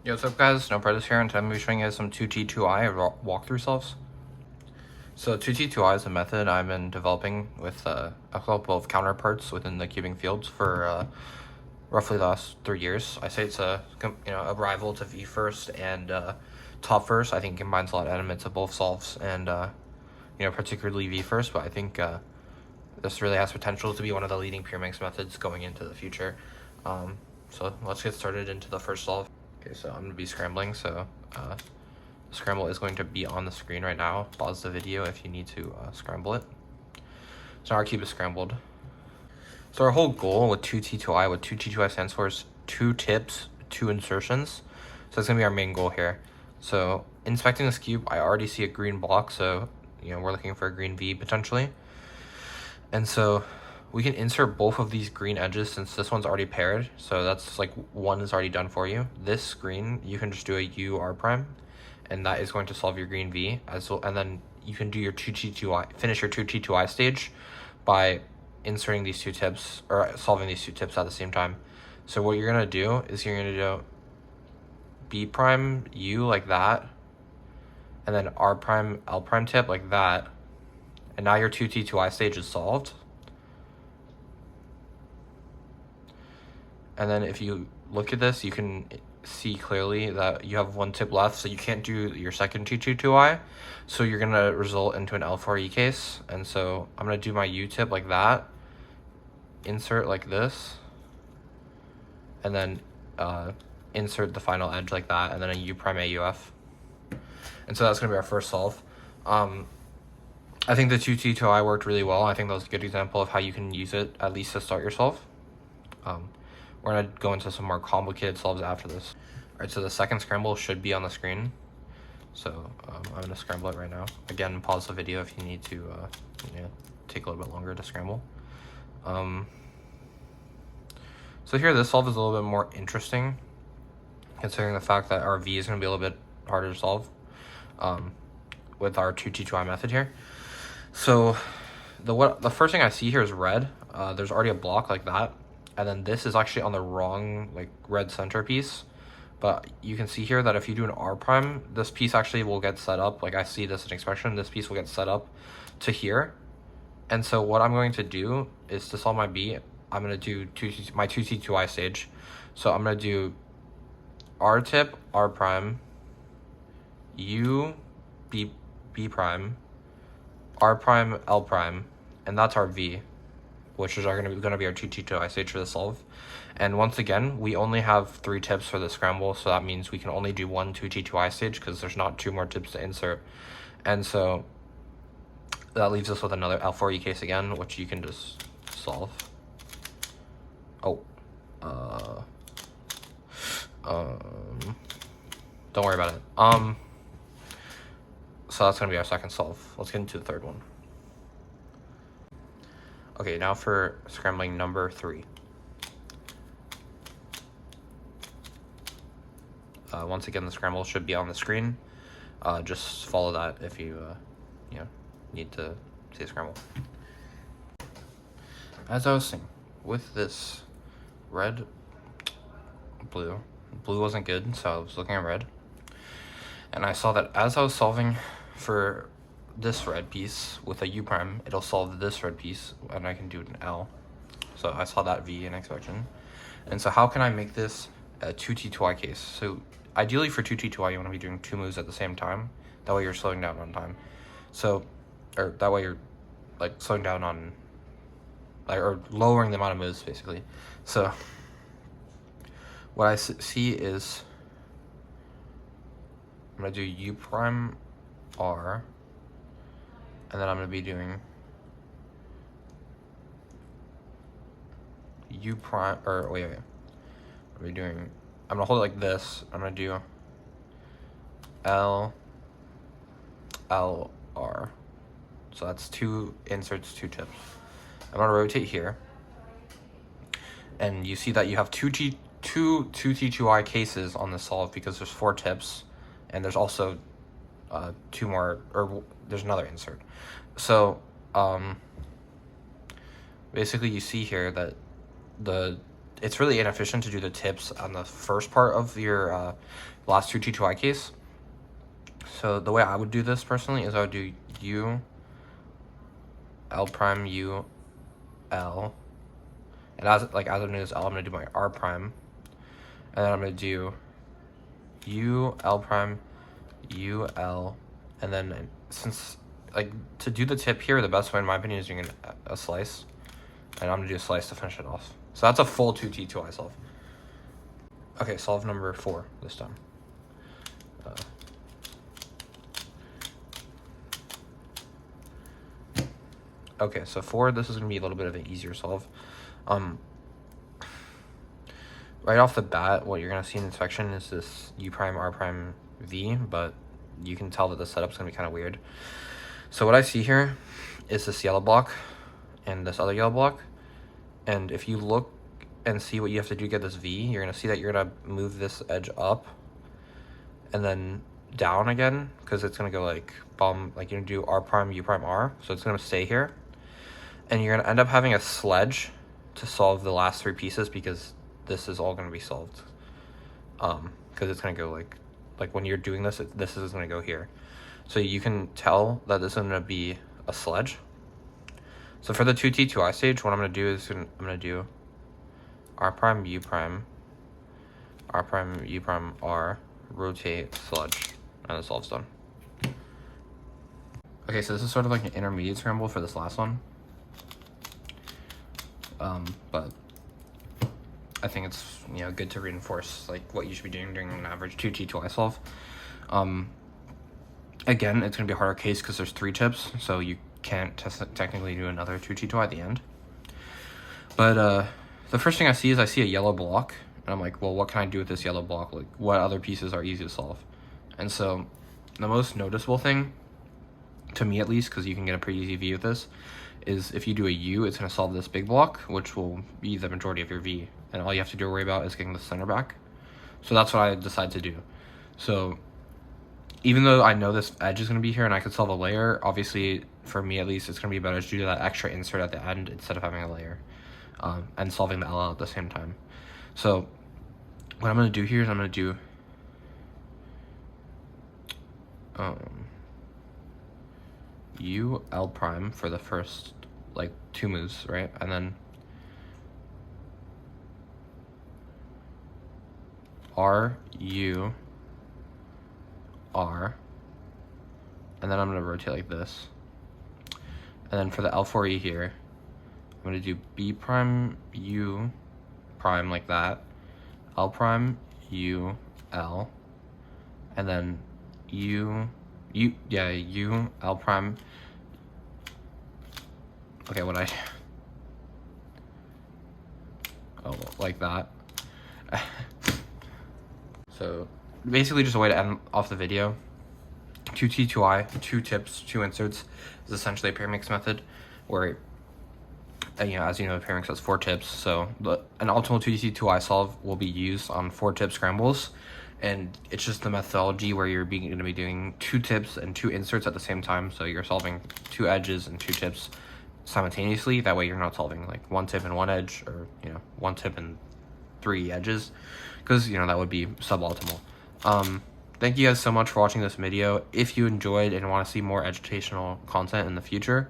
Yo, what's up guys, Noah here, and today I'm going to be showing you guys some 2T2I walkthrough solves. So 2T2I is a method I've been developing with a couple of counterparts within the cubing fields for roughly the last 3 years. I say it's a rival to V first and top first. I think it combines a lot of elements of both solves and particularly V first, but I think this really has potential to be one of the leading Pyraminx methods going into the future. So let's get started into the first solve. Okay, so I'm going to be scrambling, so the scramble is going to be on the screen right now. Pause the video if you need to scramble it. So now our cube is scrambled. So our whole goal with 2T2I, what 2T2I stands for is 2 tips, 2 insertions. So that's going to be our main goal here. So inspecting this cube, I already see a green block, so we're looking for a green V potentially. And so we can insert both of these green edges since this one's already paired. So that's like one is already done for you. This green, you can just do a U R prime, and that is going to solve your green V as well. And then you can do your 2T2I, finish your 2T2I stage by inserting these 2 tips or solving these 2 tips at the same time. So what you're gonna do is you're gonna do B prime U like that, and then R prime L prime tip like that. And now your 2T2I stage is solved. And then if you look at this, you can see clearly that you have 1 tip left, so you can't do your second 2T2I. So you're going to result into an L4E case. And so I'm going to do my U tip like that, insert like this, and then insert the final edge like that, and then a U prime AUF. And so that's going to be our first solve. I think the 2T2I worked really well. I think that was a good example of how you can use it, at least to start your solve. We're going to go into some more complicated solves after this. All right, so the second scramble should be on the screen. So I'm going to scramble it right now. Again, pause the video if you need to take a little bit longer to scramble. So here, this solve is a little bit more interesting, considering the fact that our V is going to be a little bit harder to solve with our 2T2I method here. So the first thing I see here is red. There's already a block like that. And then this is actually on the wrong red center piece. But you can see here that if you do an R prime, this piece actually will get set up. Like I see this in expression, this piece will get set up to here. And so what I'm going to do is to solve my B, I'm going to do my 2T2I stage. So I'm going to do R tip, R prime, U, B prime, R prime, L prime, and that's our V, which is going to be our 2T2I stage for the solve. And once again, we only have 3 tips for the scramble, so that means we can only do 1 2T2I stage because there's not 2 more tips to insert. And so that leaves us with another L4E case again, which you can just solve. Oh, don't worry about it. So that's going to be our second solve. Let's get into the third one. Okay, now for scrambling number 3. Once again, the scramble should be on the screen. Just follow that if you need to see a scramble. As I was saying, with this red, blue wasn't good, so I was looking at red. And I saw that as I was solving for this red piece with a U prime, it'll solve this red piece, and I can do an L. So I saw that V in inspection. And so how can I make this a 2T2I case? So ideally for 2T2I, you want to be doing 2 moves at the same time. That way you're slowing down on time. So, or that way you're slowing down on, or lowering the amount of moves basically. So what I see is I'm going to do U prime R, and then I'm going to be doing U prime, or wait. I'm going to hold it like this. I'm going to do L, R. So that's 2 inserts, 2 tips. I'm going to rotate here. And you see that you have 2 2T2I cases on the solve because there's 4 tips. And there's also 2 more, or there's another insert. So basically you see here that the it's really inefficient to do the tips on the first part of your last 2T2I case. So the way I would do this personally is I would do U, L prime, U, L, and as I'm doing this L, I'm gonna do my R prime, and then I'm gonna do U, L prime, U, L, and then since like to do the tip here, the best way in my opinion is doing a slice, and I'm gonna do a slice to finish it off. So that's a full 2T2I solve. Okay, solve number 4 this time. Okay, so 4, this is going to be a little bit of an easier solve. Right off the bat, what you're going to see in this section is this U prime, R prime, V, but you can tell that the setup's going to be kind of weird. So what I see here is this yellow block and this other yellow block. And if you look and see what you have to do to get this V, you're going to see that you're going to move this edge up and then down again, because it's going to go like, like you're going to do R prime, U prime, R. So it's going to stay here. And you're going to end up having a sledge to solve the last 3 pieces, because this is all going to be solved. Because it's going to go like when you're doing this, this is going to go here. So you can tell that this is going to be a sledge. So for the 2T2I stage, what I'm going to do is I'm going to do R prime, U prime, R prime, U prime, R, rotate, sledge, and the solve's done. Okay, so this is sort of like an intermediate scramble for this last one. But I think it's, you know, good to reinforce like what you should be doing during an average 2T2I solve. Again, it's going to be a harder case because there's 3 tips, so you can't technically do another 2T2I at the end. But the first thing I see is I see a yellow block, and I'm like, well, what can I do with this yellow block? Like, what other pieces are easy to solve? And so the most noticeable thing, to me at least, because you can get a pretty easy V with this, is if you do a U, it's going to solve this big block, which will be the majority of your V. And all you have to worry about is getting the center back. So that's what I decided to do. So even though I know this edge is going to be here and I could solve a layer, obviously, for me at least, it's going to be better to do that extra insert at the end instead of having a layer. And solving the LL at the same time. So what I'm going to do here is I'm going to do U, L prime for the first like 2 moves, right? And then R, U, R, and then I'm going to rotate like this. And then for the L4E here, I'm going to do B prime, U prime like that, L prime, U, L, and then U, L prime. Okay, like that. So basically just a way to end off the video. 2T2I, 2 tips, 2 inserts is essentially a Pyraminx method where, you know, as you know, Pyraminx has 4 tips. So an optimal 2T2I solve will be used on 4 tip scrambles. And it's just the methodology where you're going to be doing 2 tips and 2 inserts at the same time. So you're solving 2 edges and 2 tips simultaneously. That way you're not solving like 1 tip and 1 edge, or, you know, 1 tip and 3 edges, because, you know, that would be suboptimal. Thank you guys so much for watching this video. If you enjoyed and want to see more educational content in the future,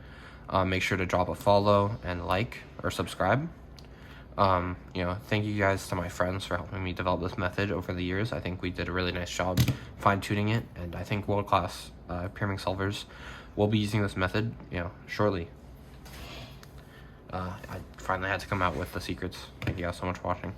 make sure to drop a follow and like or subscribe. You know, thank you guys to my friends for helping me develop this method over the years. I think we did a really nice job fine-tuning it, and I think world-class Pyraminx solvers will be using this method, you know, shortly. I finally had to come out with the secrets. Thank you guys so much for watching.